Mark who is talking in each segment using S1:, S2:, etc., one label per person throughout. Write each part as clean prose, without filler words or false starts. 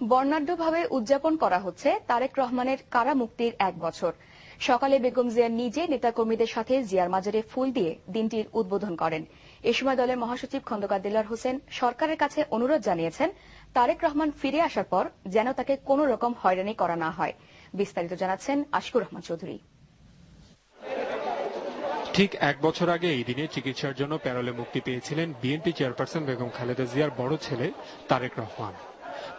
S1: বর্ণাঢ্যভাবে উদযাপন করা হচ্ছে তারেক রহমানের কারা মুক্তির 1 বছর। সকালে বেগম জিয়া নিজে নেতাকর্মীদের সাথে জিয়ার মাজারে ফুল দিয়ে দিনটির উদ্বোধন করেন। এ সময় দলের মহাসচিব খন্দকার দেলোয়ার হোসেন সরকারের কাছে অনুরোধ জানিয়েছেন তারেক রহমান ফিরে আসার পর যেন তাকে কোনো রকম হয়রানি করা না হয়। বিস্তারিত জানাচ্ছেন আশিকুর রহমান চৌধুরী।
S2: ঠিক 1 বছর আগে এই দিনে চিকিৎসার জন্য প্যারোলে মুক্তি পেয়েছিলেন বিএনপি চেয়ারপারসন বেগম খালেদা জিয়ার বড় ছেলে তারেক রহমান।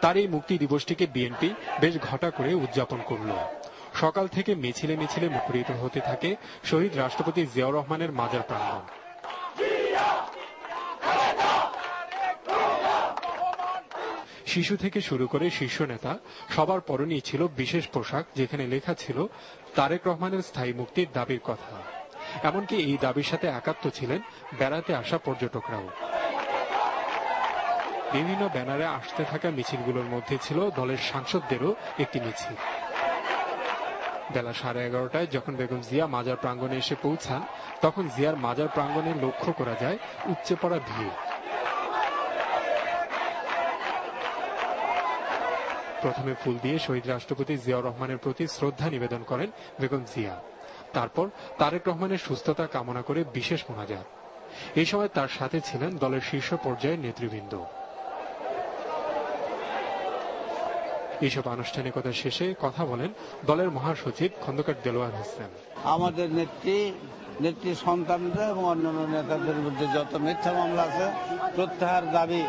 S2: তার এই মুক্তি দিবসটিকে বিএনপি বেশ ঘটা করে উদযাপন করল। সকাল থেকে মিছিলে মিছিলে মুখরিত হতে থাকে শহীদ রাষ্ট্রপতি জিয়াউর রহমানের মাজার প্রাঙ্গণ। শিশু থেকে শুরু করে শীর্ষ নেতা সবার পরনেই ছিল বিশেষ পোশাক, যেখানে লেখা ছিল তারেক রহমানের স্থায়ী মুক্তির দাবির কথা। এমনকি এই দাবির সাথে একাত্ম ছিলেন বেড়াতে আসা পর্যটকরাও। বিভিন্ন ব্যানারে আসতে থাকা মিছিলগুলোর মধ্যে ছিল দলের সাংসদদেরও একটি মিছিল। বেলা 11:30টায় যখন বেগম জিয়া মাজার প্রাঙ্গণে এসে পৌঁছান, তখন জিয়ার মাজার প্রাঙ্গণে লক্ষ্য করা যায় উপচে পড়া ভিড়। প্রথমে ফুল দিয়ে শহীদ রাষ্ট্রপতি জিয়াউর রহমানের প্রতি শ্রদ্ধা নিবেদন করেন বেগম জিয়া। তারপর তারেক রহমানের সুস্থতা কামনা করে বিশেষ মোনাজাত। এই সময় তার সাথে ছিলেন দলের শীর্ষ পর্যায়ের নেতৃবৃন্দ। এইসব আনুষ্ঠানিকতা শেষে কথা বলেন দলের মহাসচিব খন্দকার দেলোয়ার হোসেন।
S3: আমাদের নেত্রী সন্তানরা এবং অন্যান্য নেতাদের বিরুদ্ধে যত মিথ্যা মামলা আছে প্রত্যাহার দাবি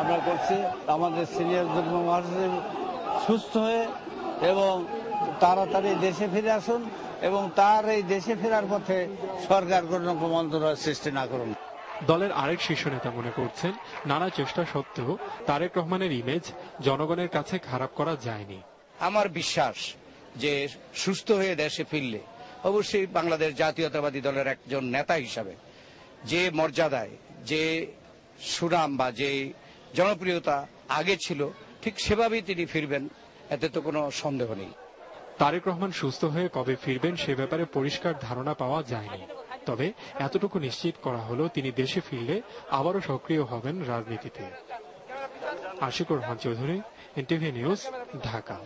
S3: আমরা করছি। আমাদের সিনিয়র যুগ্ম মহাসচিব সুস্থ হয়ে এবং তাড়াতাড়ি দেশে ফিরে আসুন এবং তার এই দেশে ফেরার পথে সরকার কোনো মন্ত্রণালয় সৃষ্টি না করুন।
S2: দলের আরেক শীর্ষ নেতা মনে করছেন নানা চেষ্টা সত্ত্বেও তারেক রহমানের ইমেজ জনগণের কাছে খারাপ করা যায়নি।
S4: আমার বিশ্বাস যে সুস্থ হয়ে দেশে ফিরলে অবশ্যই বাংলাদেশ জাতীয়তাবাদী দলের একজন নেতা হিসাবে যে মর্যাদায়, যে সুনাম বা যে জনপ্রিয়তা আগে ছিল ঠিক সেভাবেই তিনি ফিরবেন, এতে তো কোনো সন্দেহ নেই।
S2: তারেক রহমান সুস্থ হয়ে কবে ফিরবেন সে ব্যাপারে পরিষ্কার ধারণা পাওয়া যায়নি। তবে এতটুকু নিশ্চিত করা হলো তিনি দেশে ফিরলে আবারও সক্রিয় হবেন রাজনীতিতে। Ashikur Rahman Chowdhury, NTV news, Dhaka.